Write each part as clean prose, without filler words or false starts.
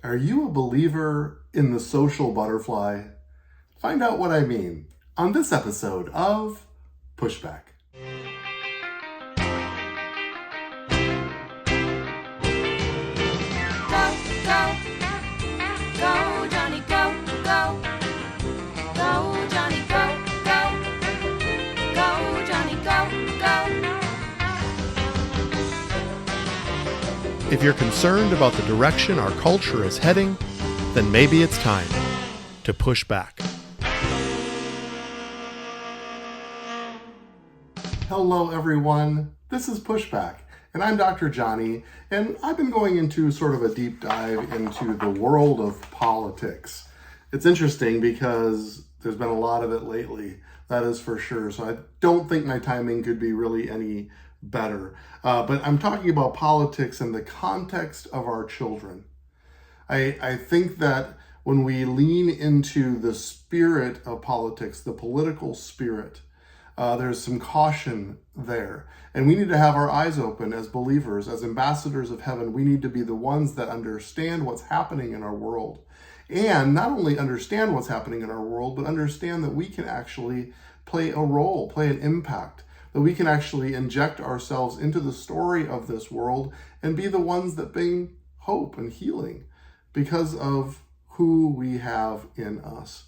Are you a believer in the social butterfly? Find out what I mean on this episode of Pushback. Go, Jonny, go, go. Go, Jonny, go, go. Go, Jonny, go, go. If you're concerned about the direction our culture is heading, then maybe it's time to push back. Hello, everyone. This is Pushback, and I'm Dr. Jonny, and I've been going into sort of a deep dive into the world of politics. It's interesting because there's been a lot of it lately, that is for sure. So I don't think my timing could be really any better. But I'm talking about politics in the context of our children. I think that when we lean into the spirit of politics, the political spirit, there's some caution there. And we need to have our eyes open as believers, as ambassadors of heaven. We need to be the ones that understand what's happening in our world. And not only understand what's happening in our world, but understand that we can actually play a role, play an impact, that we can actually inject ourselves into the story of this world and be the ones that bring hope and healing because of who we have in us.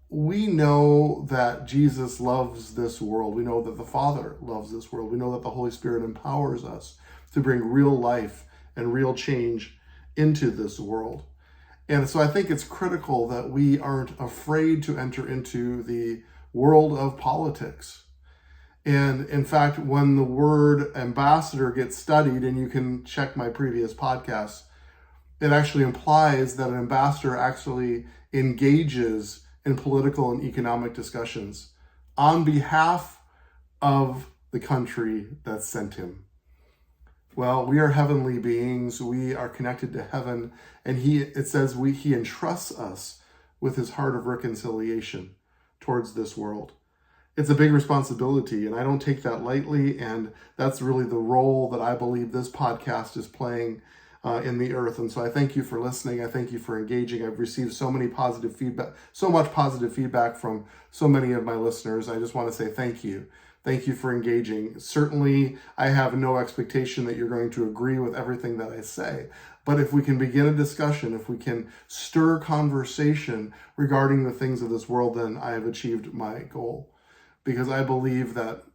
We know that Jesus loves this world. We know that the Father loves this world. We know that the Holy Spirit empowers us to bring real life and real change into this world. And so I think it's critical that we aren't afraid to enter into the world of politics. And in fact, when the word ambassador gets studied, and you can check my previous podcasts, it actually implies that an ambassador actually engages in political and economic discussions on behalf of the country that sent him. Well, we are heavenly beings. We are connected to heaven, and it says he entrusts us with his heart of reconciliation towards this world. It's a big responsibility, and I don't take that lightly, and that's really the role that I believe this podcast is playing in the earth. And so I thank you for listening. I thank you for engaging. I've received so much positive feedback from so many of my listeners. I just want to say thank you. Thank you for engaging. Certainly, I have no expectation that you're going to agree with everything that I say. But if we can begin a discussion, if we can stir conversation regarding the things of this world, then I have achieved my goal. Because I believe that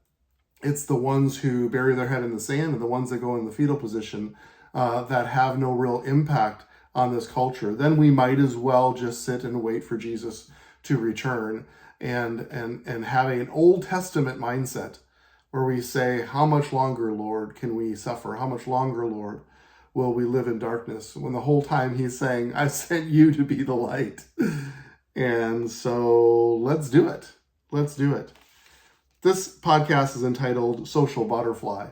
it's the ones who bury their head in the sand and the ones that go in the fetal position that have no real impact on this culture. Then we might as well just sit and wait for Jesus to return and have an Old Testament mindset where we say, how much longer, Lord, can we suffer? How much longer, Lord, will we live in darkness? When the whole time he's saying, I sent you to be the light. And so let's do it. Let's do it. This podcast is entitled Social Butterfly.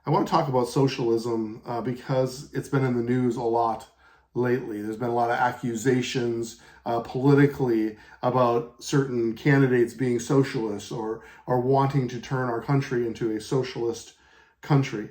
I want to talk about socialism because it's been in the news a lot lately. There's been a lot of accusations politically about certain candidates being socialists or wanting to turn our country into a socialist country.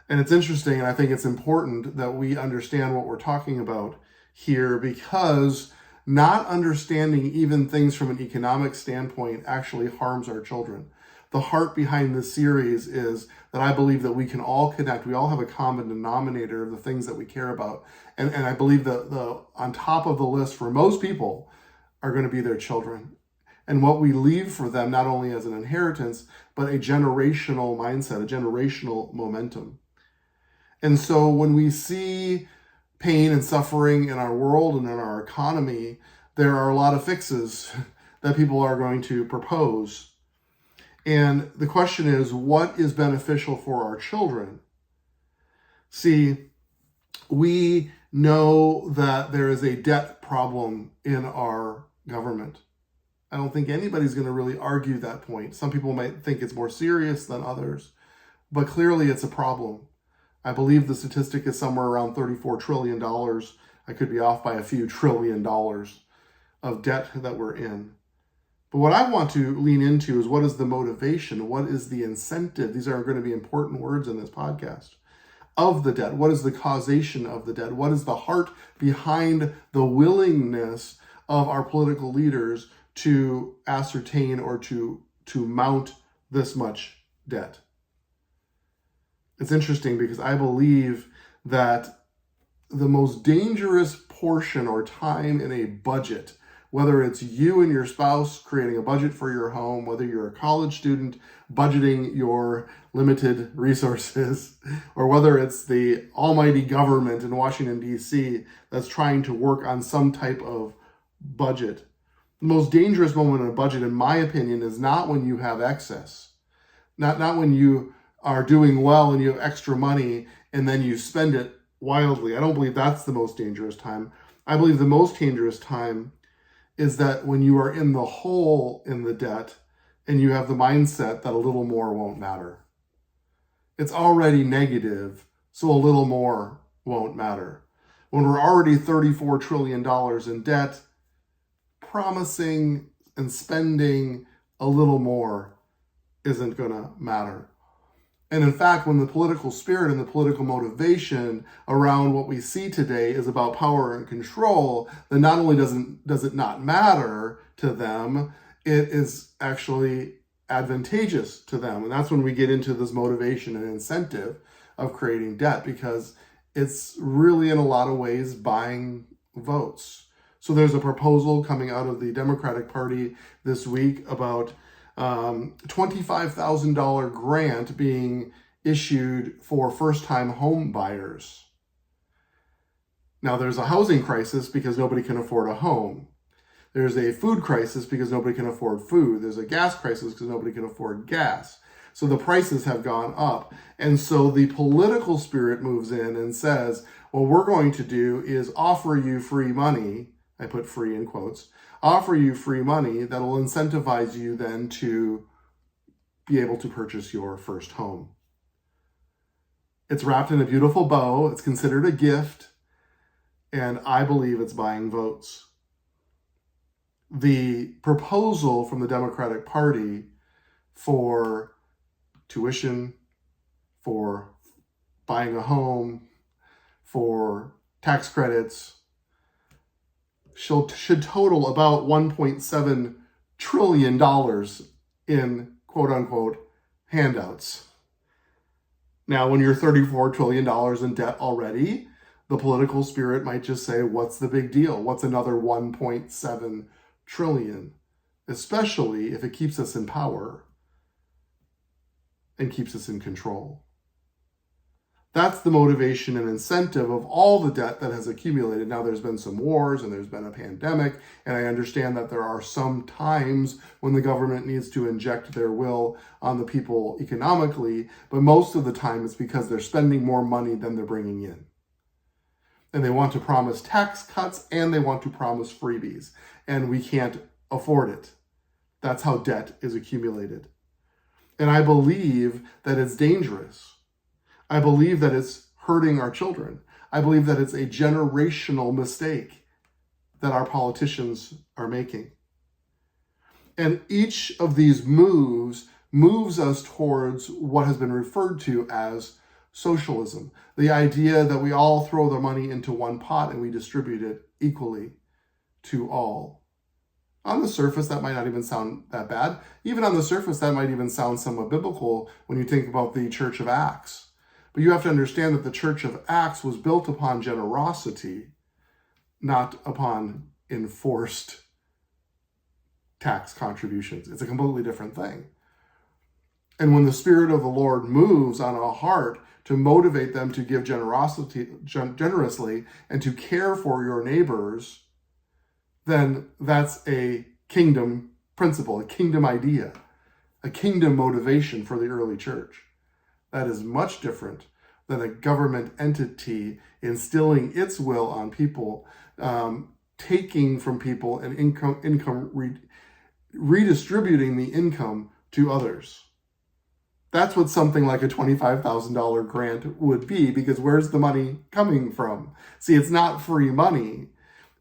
And it's interesting, and I think it's important that we understand what we're talking about here, because not understanding even things from an economic standpoint actually harms our children. The heart behind this series is that I believe that we can all connect. We all have a common denominator of the things that we care about. And I believe that on top of the list for most people are going to be their children. And what we leave for them, not only as an inheritance, but a generational mindset, a generational momentum. And so when we see pain and suffering in our world and in our economy, there are a lot of fixes that people are going to propose. And the question is, what is beneficial for our children? See, we know that there is a debt problem in our government. I don't think anybody's going to really argue that point. Some people might think it's more serious than others, but clearly it's a problem. I believe the statistic is somewhere around $34 trillion. I could be off by a few $1 trillion of debt that we're in. But what I want to lean into is, what is the motivation? What is the incentive? These are going to be important words in this podcast. of the debt? What is the causation of the debt? What is the heart behind the willingness of our political leaders to ascertain or to mount this much debt? It's interesting because I believe that the most dangerous portion or time in a budget, whether it's you and your spouse creating a budget for your home, whether you're a college student budgeting your limited resources, or whether it's the almighty government in Washington, D.C. that's trying to work on some type of budget. The most dangerous moment in a budget, in my opinion, is not when you have excess, not when you are doing well and you have extra money and then you spend it wildly. I don't believe that's the most dangerous time. I believe the most dangerous time is that when you are in the hole in the debt and you have the mindset that a little more won't matter. It's already negative, so a little more won't matter. When we're already $34 trillion in debt, promising and spending a little more isn't going to matter. And in fact, when the political spirit and the political motivation around what we see today is about power and control, then not only does it not matter to them, it is actually advantageous to them. And that's when we get into this motivation and incentive of creating debt, because it's really in a lot of ways buying votes. So there's a proposal coming out of the Democratic Party this week about $25,000 grant being issued for first-time home buyers. Now, there's a housing crisis because nobody can afford a home. There's a food crisis because nobody can afford food. There's a gas crisis because nobody can afford gas. So the prices have gone up. And so the political spirit moves in and says, what we're going to do is offer you free money. I put free in quotes. Offer you free money that will incentivize you then to be able to purchase your first home. It's wrapped in a beautiful bow. It's considered a gift. And I believe it's buying votes. The proposal from the Democratic Party for tuition, for buying a home, for tax credits, should total about $1.7 trillion in quote-unquote handouts. Now, when you're $34 trillion in debt already, the political spirit might just say, what's the big deal? What's another 1.7 trillion? Especially if it keeps us in power and keeps us in control. That's the motivation and incentive of all the debt that has accumulated. Now, there's been some wars and there's been a pandemic, and I understand that there are some times when the government needs to inject their will on the people economically, but most of the time it's because they're spending more money than they're bringing in. And they want to promise tax cuts and they want to promise freebies, and we can't afford it. That's how debt is accumulated. And I believe that it's dangerous. I believe that it's hurting our children. I believe that it's a generational mistake that our politicians are making. And each of these moves us towards what has been referred to as socialism. The idea that we all throw the money into one pot and we distribute it equally to all. On the surface, that might not even sound that bad. Even on the surface, that might even sound somewhat biblical when you think about the Church of Acts. But you have to understand that the Church of Acts was built upon generosity, not upon enforced tax contributions. It's a completely different thing. And when the Spirit of the Lord moves on a heart to motivate them to give generously and to care for your neighbors, then that's a kingdom principle, a kingdom idea, a kingdom motivation for the early church. That is much different than a government entity instilling its will on people, taking from people and redistributing the income to others. That's what something like a $25,000 grant would be, because where's the money coming from? See, it's not free money.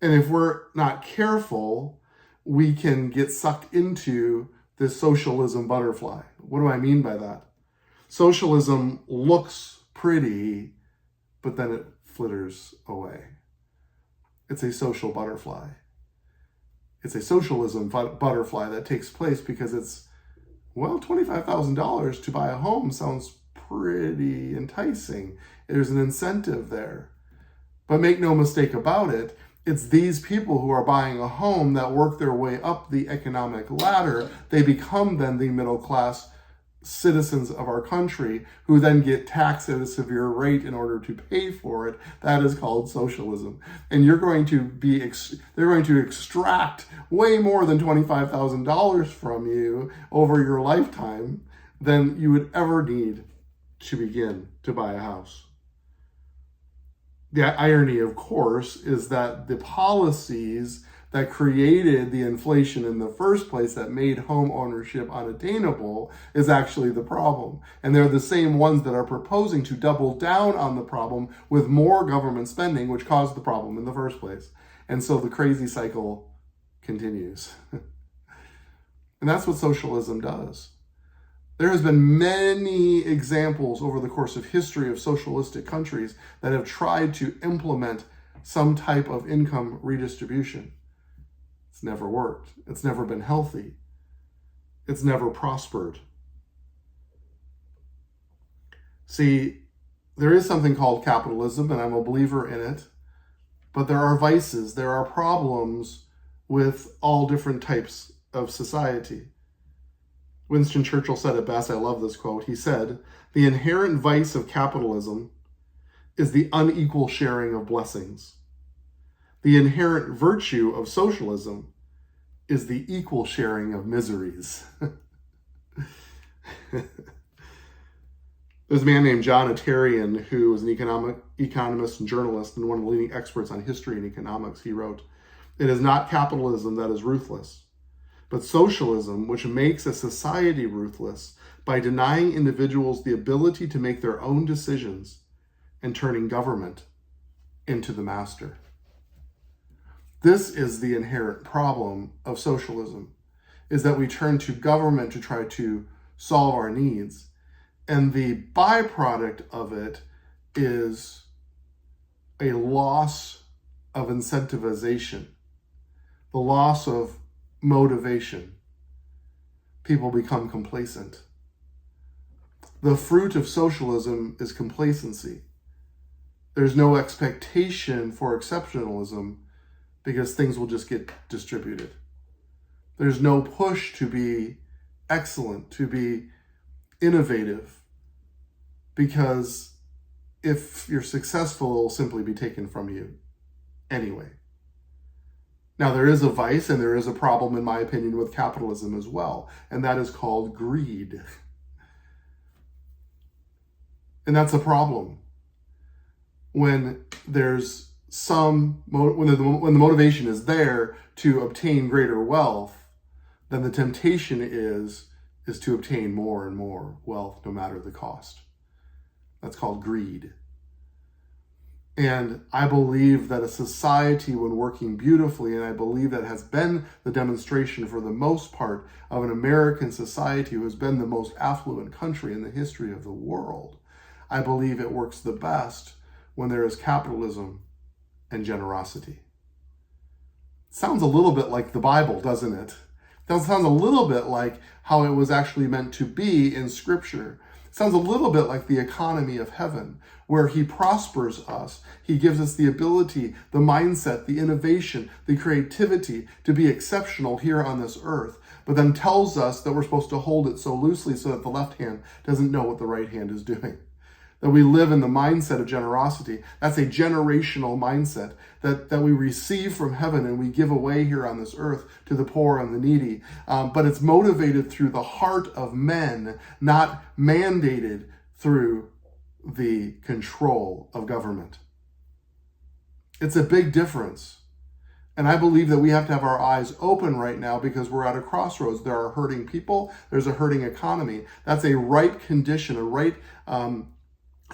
And if we're not careful, we can get sucked into this socialism butterfly. What do I mean by that? Socialism looks pretty, but then it flitters away. It's a social butterfly. It's a socialism butterfly that takes place because it's, well, $25,000 to buy a home sounds pretty enticing. There's an incentive there. But make no mistake about it, it's these people who are buying a home that work their way up the economic ladder. They become then the middle class citizens of our country who then get taxed at a severe rate in order to pay for it. That is called socialism. And they're going to extract way more than $25,000 from you over your lifetime than you would ever need to begin to buy a house. The irony, of course, is that the policies that created the inflation in the first place that made home ownership unattainable is actually the problem. And they're the same ones that are proposing to double down on the problem with more government spending, which caused the problem in the first place. And so the crazy cycle continues. And that's what socialism does. There has been many examples over the course of history of socialistic countries that have tried to implement some type of income redistribution. It's never worked. It's never been healthy. It's never prospered. See, there is something called capitalism, and I'm a believer in it, but there are vices, there are problems with all different types of society. Winston Churchill said it best. I love this quote. He said, "The inherent vice of capitalism is the unequal sharing of blessings. The inherent virtue of socialism is the equal sharing of miseries." There's a man named John who was an economist and journalist and one of the leading experts on history and economics. He wrote, "It is not capitalism that is ruthless, but socialism, which makes a society ruthless by denying individuals the ability to make their own decisions and turning government into the master." This is the inherent problem of socialism, is that we turn to government to try to solve our needs. And the byproduct of it is a loss of incentivization, the loss of motivation. People become complacent. The fruit of socialism is complacency. There's no expectation for exceptionalism because things will just get distributed. There's no push to be excellent, to be innovative, because if you're successful, it will simply be taken from you anyway. Now, there is a vice and there is a problem, in my opinion, with capitalism as well, and that is called greed. And that's a problem. When there's when the motivation is there to obtain greater wealth, then the temptation is to obtain more and more wealth, no matter the cost. That's called greed. And I believe that a society, when working beautifully, and I believe that has been the demonstration for the most part of an American society who has been the most affluent country in the history of the world, I believe it works the best when there is capitalism and generosity. It sounds a little bit like the Bible, doesn't it? It sounds a little bit like how it was actually meant to be in Scripture. It sounds a little bit like the economy of heaven, where He prospers us. He gives us the ability, the mindset, the innovation, the creativity to be exceptional here on this earth, but then tells us that we're supposed to hold it so loosely so that the left hand doesn't know what the right hand is doing. That we live in the mindset of generosity. That's a generational mindset that we receive from heaven and we give away here on this earth to the poor and the needy. But it's motivated through the heart of men, not mandated through the control of government. It's a big difference. And I believe that we have to have our eyes open right now because we're at a crossroads. There are hurting people. There's a hurting economy. That's a ripe condition, a ripe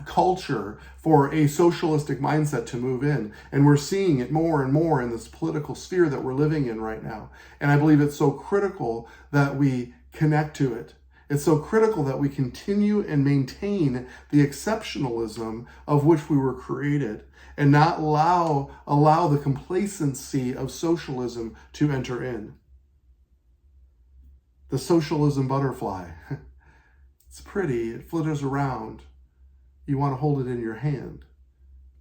culture for a socialistic mindset to move in. And we're seeing it more and more in this political sphere that we're living in right now. And I believe it's so critical that we connect to it It's so critical that we continue and maintain the exceptionalism of which we were created and not allow the complacency of socialism to enter in. The socialism butterfly. It's pretty, it flutters around. You want to hold it in your hand,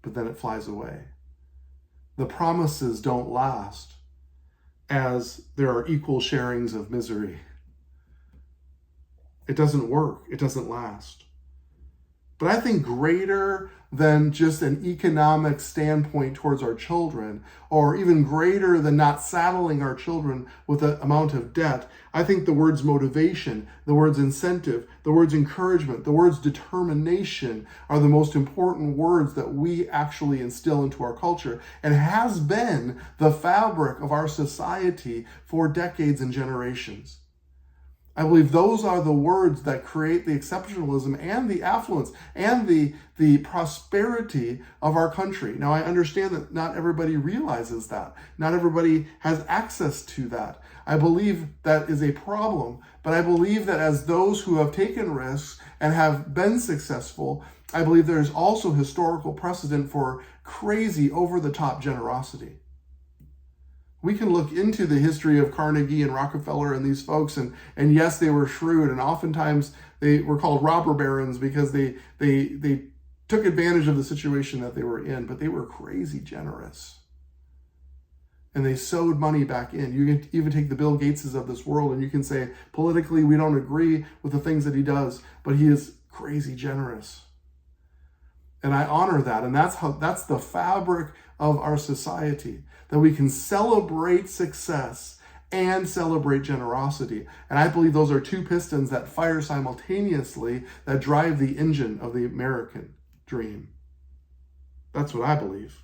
but then it flies away. The promises don't last, as there are equal sharings of misery. It doesn't work. It doesn't last. But I think greater than just an economic standpoint towards our children, or even greater than not saddling our children with an amount of debt, I think the words motivation, the words incentive, the words encouragement, the words determination are the most important words that we actually instill into our culture, and has been the fabric of our society for decades and generations. I believe those are the words that create the exceptionalism and the affluence and the prosperity of our country. Now, I understand that not everybody realizes that. Not everybody has access to that. I believe that is a problem, but I believe that as those who have taken risks and have been successful, I believe there's also historical precedent for crazy, over-the-top generosity. We can look into the history of Carnegie and Rockefeller and these folks, and yes, they were shrewd, and oftentimes they were called robber barons because they took advantage of the situation that they were in, but they were crazy generous. And they sewed money back in. You can even take the Bill Gateses of this world, and you can say, politically, we don't agree with the things that he does, but he is crazy generous. And I honor that, and that's the fabric of our society, that we can celebrate success and celebrate generosity. And I believe those are two pistons that fire simultaneously that drive the engine of the American dream. That's what I believe.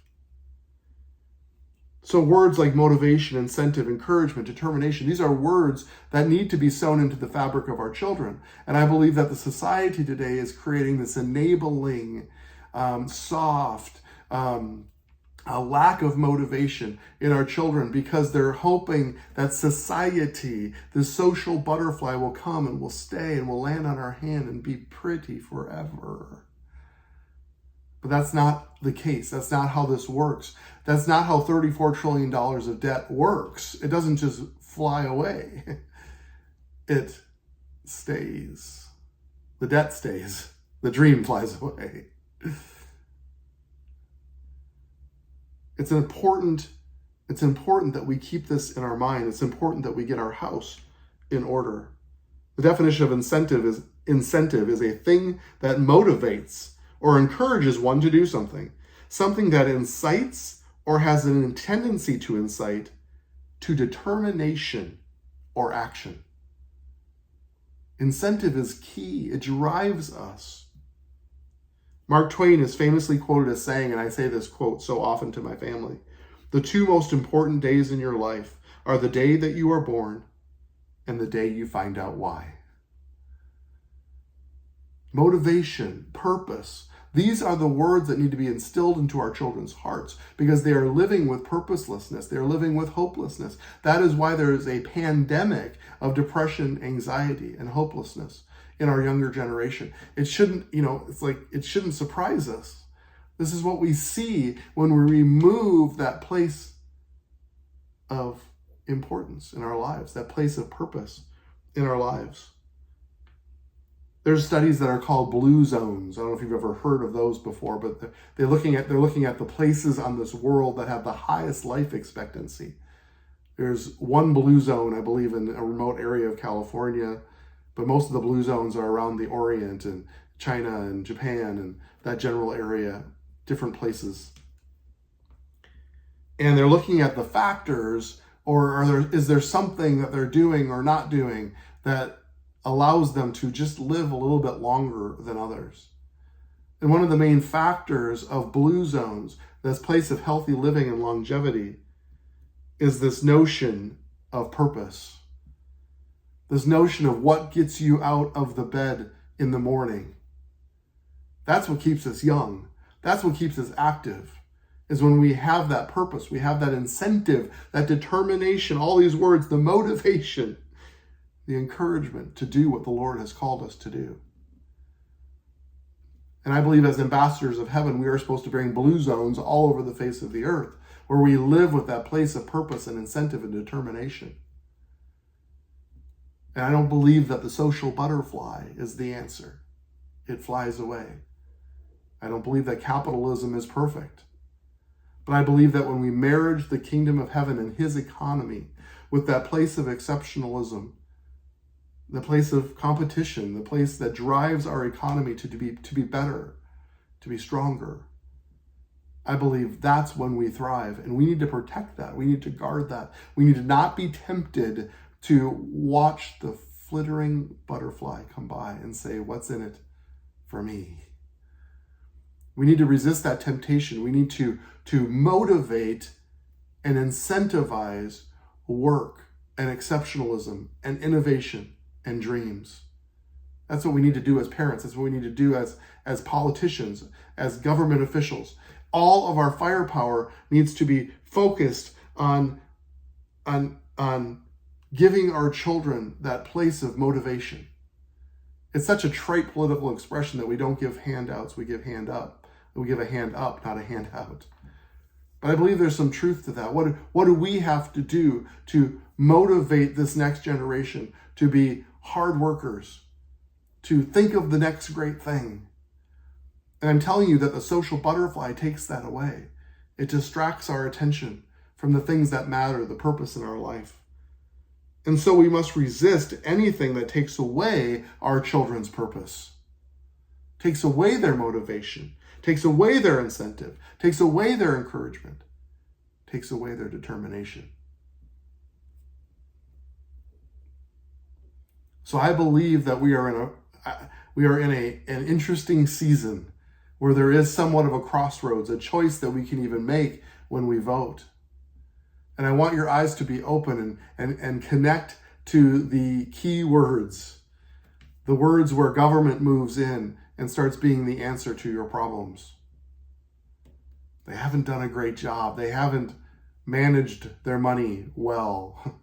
So words like motivation, incentive, encouragement, determination, these are words that need to be sewn into the fabric of our children. And I believe that the society today is creating this enabling, soft, a lack of motivation in our children because they're hoping that society, the social butterfly, will come and will stay and will land on our hand and be pretty forever. But that's not the case. That's not how this works. That's not how $34 trillion of debt works. It doesn't just fly away. It stays. The debt stays. The dream flies away. It's important that we keep this in our mind. It's important that we get our house in order. The definition of incentive is a thing that motivates or encourages one to do something that incites or has a tendency to incite to determination or action. Incentive is key. It drives us. Mark Twain is famously quoted as saying, and I say this quote so often to my family, the two most important days in your life are the day that you are born and the day you find out why. Motivation, purpose, these are the words that need to be instilled into our children's hearts because they are living with purposelessness. They are living with hopelessness. That is why there is a pandemic of depression, anxiety, and hopelessness in our younger generation. It shouldn't, it shouldn't surprise us. This is what we see when we remove that place of importance in our lives, that place of purpose in our lives. There's studies that are called blue zones. I don't know if you've ever heard of those before, but they're looking at the places on this world that have the highest life expectancy. There's one blue zone, I believe, in a remote area of California, but most of the blue zones are around the Orient and China and Japan and that general area, different places. And they're looking at the factors, or is there something that they're doing or not doing that allows them to just live a little bit longer than others. And one of the main factors of blue zones, this place of healthy living and longevity, is this notion of purpose. This notion of what gets you out of the bed in the morning. That's what keeps us young. That's what keeps us active, is when we have that purpose, we have that incentive, that determination, all these words, the motivation. the encouragement to do what the Lord has called us to do. And I believe as ambassadors of heaven, we are supposed to bring blue zones all over the face of the earth, where we live with that place of purpose and incentive and determination. And I don't believe that the social butterfly is the answer. It flies away. I don't believe that capitalism is perfect. But I believe that when we marriage the kingdom of heaven and his economy with that place of exceptionalism, the place of competition, the place that drives our economy to be better, to be stronger, I believe that's when we thrive. And we need to protect that. We need to guard that. We need to not be tempted to watch the flittering butterfly come by and say, what's in it for me? We need to resist that temptation. We need to motivate and incentivize work and exceptionalism and innovation and dreams. That's what we need to do as parents. That's what we need to do as politicians, as government officials. All of our firepower needs to be focused on giving our children that place of motivation. It's such a trite political expression that we don't give handouts, we give hand up. We give a hand up, not a handout. But I believe there's some truth to that. What do we have to do to motivate this next generation to be hard workers, to think of the next great thing? And I'm telling you that the social butterfly takes that away. It distracts our attention from the things that matter, the purpose in our life. And so we must resist anything that takes away our children's purpose, takes away their motivation, takes away their incentive, takes away their encouragement, takes away their determination. So I believe that we are in an interesting season where there is somewhat of a crossroads, a choice that we can even make when we vote. And I want your eyes to be open and connect to the key words, the words where government moves in and starts being the answer to your problems. They haven't done a great job. They haven't managed their money well.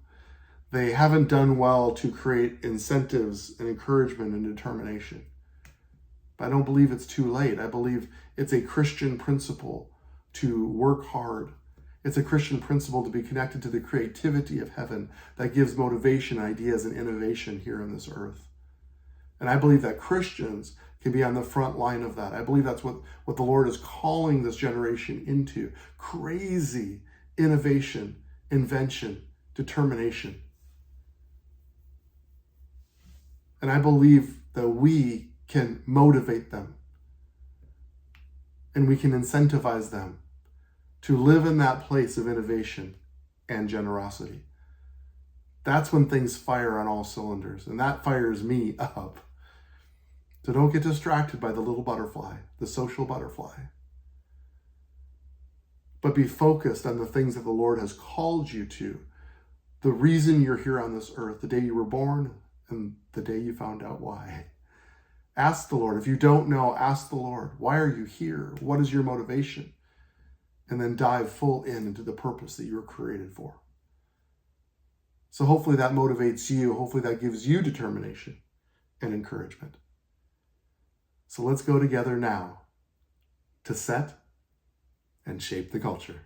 They haven't done well to create incentives and encouragement and determination. But I don't believe it's too late. I believe it's a Christian principle to work hard. It's a Christian principle to be connected to the creativity of heaven that gives motivation, ideas, and innovation here on this earth. And I believe that Christians can be on the front line of that. I believe that's what the Lord is calling this generation into. Crazy innovation, invention, determination. And I believe that we can motivate them and we can incentivize them to live in that place of innovation and generosity. That's when things fire on all cylinders, and that fires me up. So don't get distracted by the little butterfly, the social butterfly. But be focused on the things that the Lord has called you to. The reason you're here on this earth, the day you were born and the day you found out why. Ask the Lord. If you don't know, ask the Lord. Why are you here? What is your motivation? And then dive full into the purpose that you were created for. So hopefully that motivates you. Hopefully that gives you determination and encouragement. So let's go together now to set and shape the culture.